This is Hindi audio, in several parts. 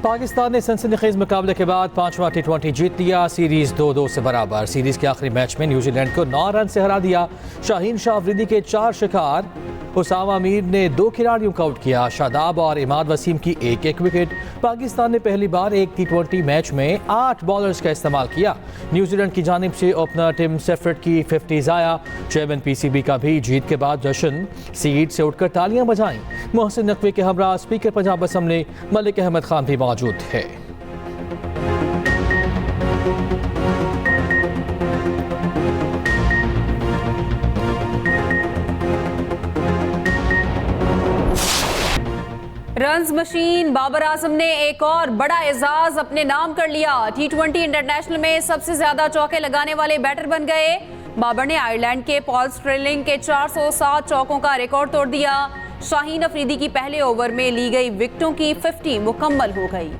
पाकिस्तान ने सनसनीखेज मुकाबले के बाद 5वां T20 जीत लिया। सीरीज 2-2 से बराबर। सीरीज के आखिरी मैच में न्यूजीलैंड को 9 रन से हरा दिया। शाहीन शाह अफरीदी के 4 शिकार, उसामा मीर ने 2 खिलाड़ियों को आउट किया। शादाब और इमाद वसीम की एक विकेट। पाकिस्तान ने पहली बार एक T20 मैच में 8 बॉलर्स का इस्तेमाल किया। न्यूजीलैंड की जानिब से ओपनर टिम सेफर्ट की 50 आया। चेयरमैन PCB का भी जीत के बाद जश्न, सीट से उठकर तालियां बजाईं। मोहसिन नकवी के हमरा स्पीकर पंजाब असम्बली मलिक अहमद खान भी मौजूद थे। रन्स मशीन बाबर आजम ने एक और बड़ा एजाज अपने नाम कर लिया। T20 इंटरनेशनल में सबसे ज्यादा चौके लगाने वाले बैटर बन गए। बाबर ने आयरलैंड के पॉल स्ट्रेलिंग के 407 चौकों का रिकॉर्ड तोड़ दिया। शाहीन अफरीदी की पहले ओवर में ली गई विकेटों की 50 मुकम्मल हो गई।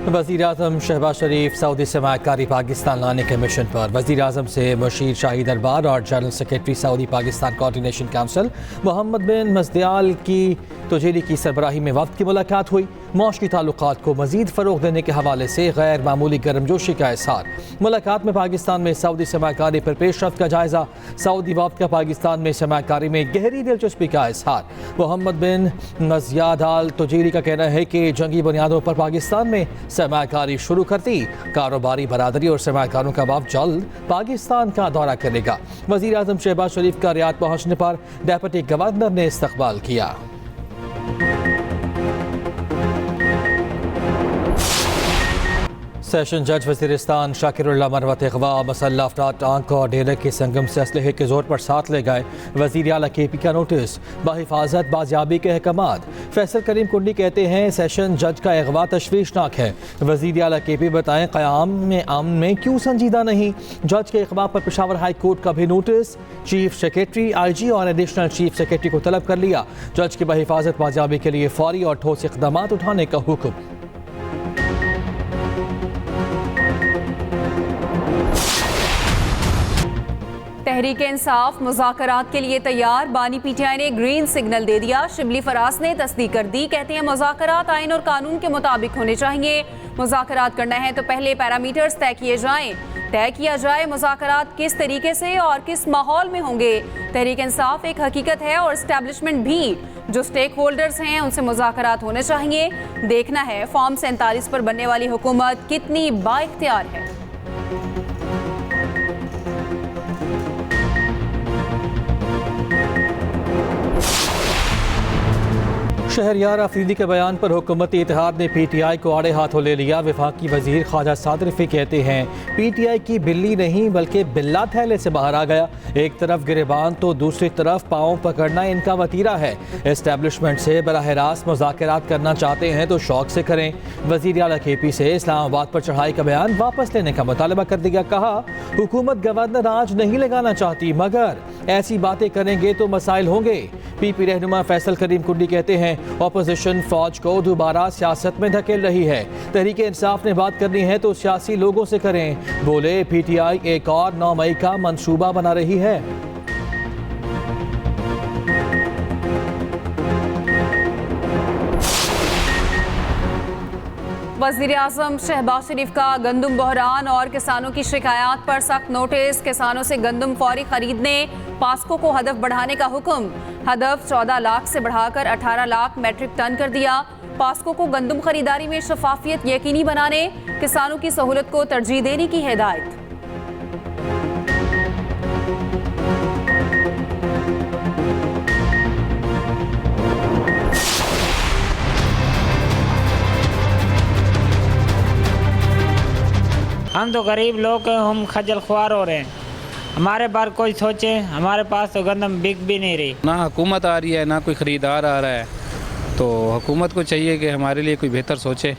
वज़ीर आज़म शहबाज शरीफ सऊदी सरमायाकारी पाकिस्तान लाने के मिशन पर। वज़ीर आज़म से मुशीर शाही दरबार और general secretary Saudi Pakistan coordination council Mohammed bin मज़दियाल की तुजेरी की सरबराही में वक्त की मुलाकात हुई। मौशकी ताल्लुकात को मज़ीद फ़रोग़ देने के हवाले से गैर मामूली गर्मजोशी का इज़हार। मुलाकात में पाकिस्तान में सऊदी सरमायाकारी पर पेशरफ्त का जायज़ा। सऊदी वफ़द का पाकिस्तान में सरमायाकारी में गहरी दिलचस्पी का इज़हार। मोहम्मद बिन मज़दियाल तुजेरी का कहना है कि जंगी बुनियादों पर पाकिस्तान में सरमायाकारी शुरू करती। कारोबारी बरादरी और सरमायाकारों का वफ़द जल्द पाकिस्तान का दौरा करेगा। वज़ीर आज़म शहबाज शरीफ का रियाद पहुँचने पर डेप्यूटी गवर्नर ने इस्तकबाल किया। सेशन जज वज़ीरिस्तान शाकिरुल्लाह मरवत अगवा मसल्ला अफराद टांक और डेरे के संगम से असलहे के जोर पर साथ ले गए। वज़ीर आला KP का नोटिस, बाहिफाजत बाजियाबी के अहकामात। फैसल करीम कुंडी कहते हैं सेशन जज का अगवा तशवीशनाक है। वज़ीर आला KP बताएं क़याम में अमन में क्यों संजीदा नहीं। जज के अगवा पर पेशावर हाई कोर्ट का भी नोटिस। चीफ सेक्रेटरी IG और एडिशनल चीफ सेक्रेटरी को तलब कर लिया। जज की बाहिफाजत बाजियाबी के लिए फौरी और ठोस इक़दाम उठाने का हुक्म। तहरीक इंसाफ मुज़ाकरात के लिए तैयार। बानी PTI ने ग्रीन सिग्नल दे दिया। शिबली फराज ने तस्दीक कर दी। कहते हैं मुज़ाकरात आइन और कानून के मुताबिक होने चाहिए। मुज़ाकरात करना है तो पहले पैरामीटर्स तय किए जाएं। तय किया जाए मुज़ाकरात किस तरीके से और किस माहौल में होंगे। तहरीक इंसाफ एक हकीकत है और एस्टैब्लिशमेंट भी। जो स्टेक होल्डर्स हैं उनसे मुज़ाकरात होने चाहिए। देखना है फॉर्म 47 पर बनने वाली हुकूमत कितनी बाइख्तियार है। शहरयार अफरीदी के बयान पर हुकूमती इत्तेहाद ने PTI को आड़े हाथों ले लिया। वफाकी वजीर ख्वाजा साद रफ़ी कहते हैं PTI की बिल्ली नहीं बल्कि बिल्ला थैले से बाहर आ गया। एक तरफ गिरेबान तो दूसरी तरफ पाँव पकड़ना इनका वतीरा है। एस्टैब्लिशमेंट से बराह रास्त मुज़ाकरात करना चाहते हैं तो शौक से करें। वज़ीर आला KP से इस्लामाबाद पर चढ़ाई का बयान वापस लेने का मुतालबा कर दिया। कहा हुकूमत गवर्नर आज नहीं लगाना चाहती मगर ऐसी बातें करेंगे तो मसाइल होंगे। PP रहनुमा फैसल करीम कुंडी कहते हैं ऑपोजिशन फौज को दोबारा सियासत में धकेल रही है। तहरीक इंसाफ ने बात करनी है तो सियासी लोगों से करें। बोले PTI एक और 9 मई का मंसूबा बना रही है। वज़ीर आज़म शहबाज शरीफ का गंदम बहरान और किसानों की शिकायत पर सख्त नोटिस। किसानों से गंदम फौरी खरीदने, पास्को को हदफ बढ़ाने का हुक्म। हदफ 14 लाख से बढ़ाकर 18 लाख मैट्रिक टन कर दिया। पास्को को गंदम खरीदारी में शफाफियत यकीनी बनाने, किसानों की सहूलत को तरजीह देने की हिदायत। हम तो गरीब लोग हम खजल ख्वार हो रहे हैं। हमारे बार कोई सोचे, हमारे पास तो गंदम बिक भी नहीं रही। ना हुकूमत आ रही है ना कोई ख़रीदार आ रहा है, तो हुकूमत को चाहिए कि हमारे लिए कोई बेहतर सोचे।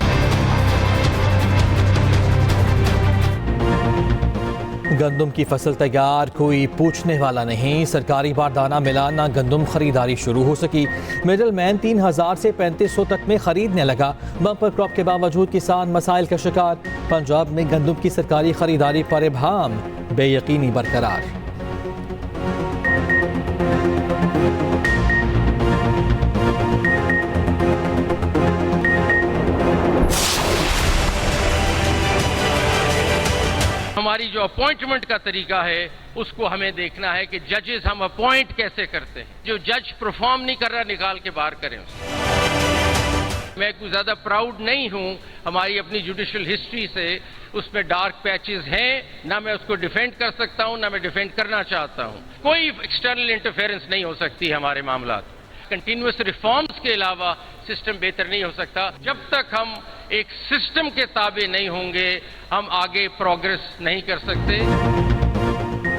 गंदम की फसल तैयार, कोई पूछने वाला नहीं। सरकारी बारदाना मिला ना गंदम खरीदारी शुरू हो सकी। मिडल मैन 3000 से 3500 तक में खरीदने लगा। बम्पर क्रॉप के बावजूद किसान मसाइल का शिकार। पंजाब में गंदम की सरकारी खरीदारी पर इबहाम। बेयकीनी बरकरार। हमारी जो अपॉइंटमेंट का तरीका है उसको हमें देखना है कि जजेस हम अपॉइंट कैसे करते हैं। जो जज परफॉर्म नहीं कर रहा निकाल के बाहर करें उसको। मैं कुछ ज़्यादा प्राउड नहीं हूं हमारी अपनी जुडिशल हिस्ट्री से, उसमें डार्क पैचेस हैं, ना मैं उसको डिफेंड कर सकता हूं ना मैं डिफेंड करना चाहता हूं। कोई एक्सटर्नल इंटरफेरेंस नहीं हो सकती हमारे मामला। कंटिन्यूस रिफॉर्म्स के अलावा सिस्टम बेहतर नहीं हो सकता। जब तक हम एक सिस्टम के ताबे नहीं होंगे हम आगे प्रोग्रेस नहीं कर सकते।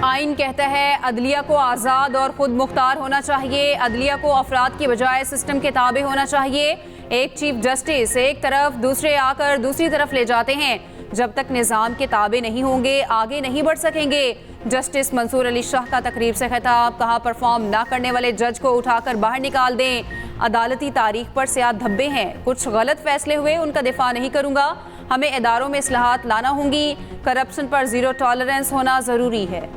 आइन कहता है अदलिया को आज़ाद और खुद मुख्तार होना चाहिए। अदलिया को अफराद की बजाय सिस्टम के ताबे होना चाहिए। एक चीफ जस्टिस एक तरफ दूसरे आकर दूसरी तरफ ले जाते हैं। जब तक निज़ाम के ताबे नहीं होंगे आगे नहीं बढ़ सकेंगे। जस्टिस मंसूर अली शाह का तकरीब से खिताब, कहा परफॉर्म ना करने वाले जज को उठाकर बाहर निकाल दें। अदालती तारीख पर सियाह धब्बे हैं, कुछ गलत फैसले हुए उनका दिफा नहीं करूंगा। हमें इदारों में इस्लाहात लाना होंगी। करप्शन पर जीरो टॉलरेंस होना जरूरी है।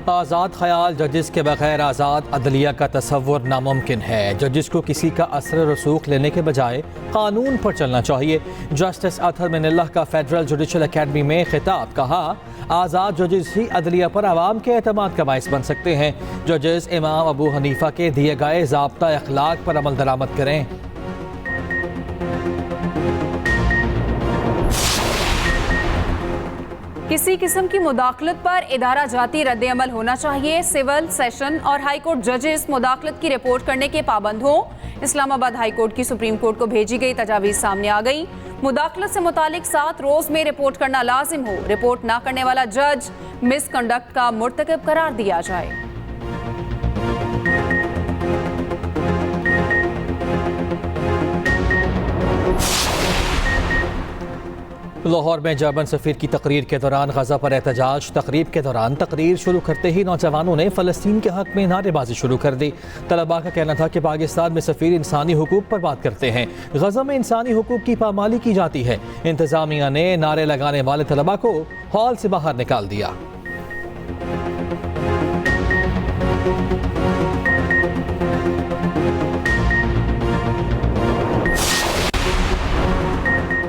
आज़ाद ख्याल जजिस के बगैर आज़ाद अदलिया का तसव्वुर नामुमकिन है। जजिस को किसी का असर रसूख लेने के बजाय कानून पर चलना चाहिए। जस्टिस अतहर मिनल्लाह का फेडरल जुडिशल अकेडमी में खिताब, कहा आज़ाद जजिस ही अदलिया पर आवाम के एतमाद का बाइस बन सकते हैं। जजिस इमाम अबू हनीफा के दिए गए ज़ाब्ता अखलाक पर अमल दरामद करें। किसी किस्म की मुदाखलत पर इदारा जाती रद्द-ए-अमल होना चाहिए। सिविल, सेशन और हाई कोर्ट जजेस मुदाखलत की रिपोर्ट करने के पाबंद हों। इस्लामाबाद हाई कोर्ट की सुप्रीम कोर्ट को भेजी गई तजावीज़ सामने आ गई। मुदाखलत से मुतालिक 7 रोज में रिपोर्ट करना लाजिम हो। रिपोर्ट ना करने वाला जज मिसकंडक्ट का मुर्तकब करार दिया जाए। लाहौर में जर्मन सफीर की तकरीर के दौरान गजा पर एहतजाज। तकरीब के दौरान तकरीर शुरू करते ही नौजवानों ने फ़लस्तीन के हक में नारेबाजी शुरू कर दी। तलबा का कहना था कि पाकिस्तान में सफीर इंसानी हुकूक पर बात करते हैं, गजा में इंसानी हुकूक की पामाली की जाती है। इंतजामिया ने नारे लगाने वाले तलबा को हॉल से बाहर निकाल दिया।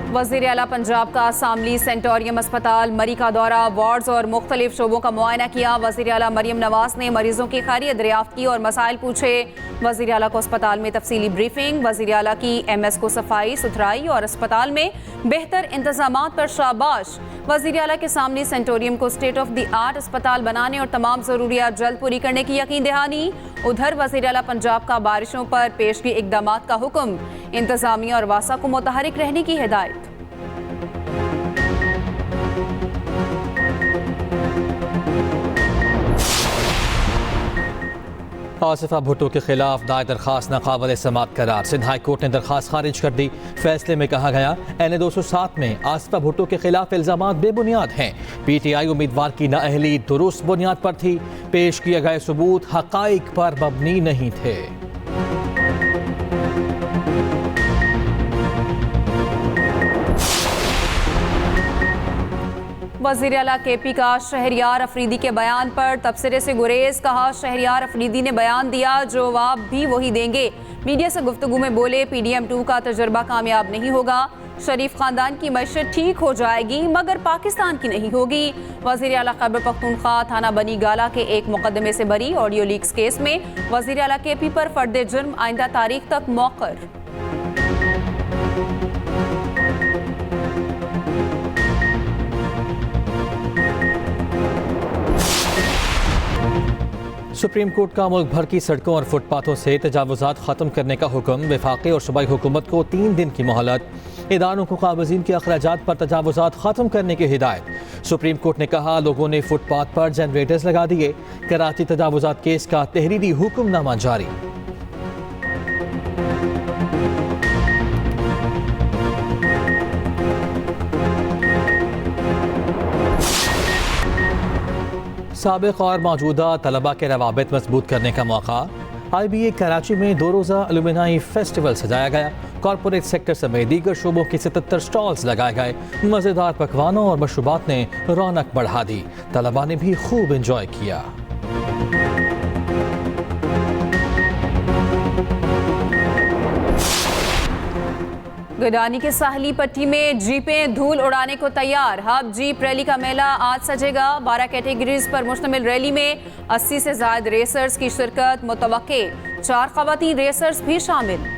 वज़ीर आला पंजाब का शामली सेंटोरियम अस्पताल मरी का दौरा, वार्ड्स और मुख्तलिफ शोबों का मुआयना किया। वज़ीर आला मरियम नवाज ने मरीजों की खैरियत दरियाफ्त की और मसाइल पूछे। वज़ीर आला को अस्पताल में तफसीली ब्रीफिंग। वज़ीर आला की MS को सफाई सुथराई और अस्पताल में बेहतर इंतजामात पर शाबाश। वज़ीर आला के सामने सेंटोरियम को स्टेट ऑफ द आर्ट अस्पताल बनाने और तमाम ज़रूरियात जल्द पूरी करने की यकीन दहानी। उधर वज़ीर आला पंजाब का बारिशों पर पेशगी इक़दामात का हुक्म, इंतजामिया और वासा को मुतहरिक रहने की हिदायत। आसिफा भुट्टो के खिलाफ दायर दरखास्त नाकाबिल समाअत करार। सिंध हाई कोर्ट ने दरखास्त खारिज कर दी। फैसले में कहा गया NA 207 में आसिफा भुट्टो के खिलाफ इल्जामात बेबुनियाद हैं। PTI उम्मीदवार की नाअहली दुरुस्त बुनियाद पर थी। पेश किए गए सबूत हकाइक पर मबनी नहीं थे। वज़ीर आला KP का शहरियार अफरीदी के बयान पर तबसरे से गुरेज, कहा शहरियार अफरीदी ने बयान दिया, जवाब भी वही देंगे। मीडिया से गुफ्तगू में बोले PDM2 का तजर्बा कामयाब नहीं होगा। शरीफ खानदान की मैशत ठीक हो जाएगी मगर पाकिस्तान की नहीं होगी। वज़ीर आला खैबर पख्तूनख्वा थाना बनी गाला के एक मुकदमे से बरी। ऑडियो लीक्स केस में वज़ीर आला KP पर फर्द जुर्म आइंदा तारीख तक मौक़र। सुप्रीम कोर्ट का मुल्क भर की सड़कों और फुटपाथों से तजावुज़ात ख़त्म करने का हुक्म। वफाक़ी और सूबाई हुकूमत को 3 दिन की मोहलत। इदारों को काबज़ीन के अखराजात पर तजावुज़ात ख़त्म करने की हिदायत। सुप्रीम कोर्ट ने कहा लोगों ने फुटपाथ पर जनरेटर्स लगा दिए। कराची तजावुज़ात केस का तहरीरी हुक्मनामा जारी। साबिक़ और मौजूदा तलबा के रवाबित मजबूत करने का मौका। IBA कराची में 2 रोज़ा अलुमिनाई फेस्टिवल सजाया गया। कॉरपोरेट सेक्टर समेत दीगर शोबों के 77 स्टॉल्स लगाए गए। मज़ेदार पकवानों और मशरूबात ने रौनक बढ़ा दी। तलबा ने भी खूब इंजॉय किया। गिडानी के साहली पट्टी में जीपें धूल उड़ाने को तैयार। हब जीप रैली का मेला आज सजेगा। 12 कैटेगरीज पर मुश्तमिल रैली में 80 से ज़ायद रेसर्स की शिरकत मुतवक्के। 4 ख़वातीन रेसर्स भी शामिल।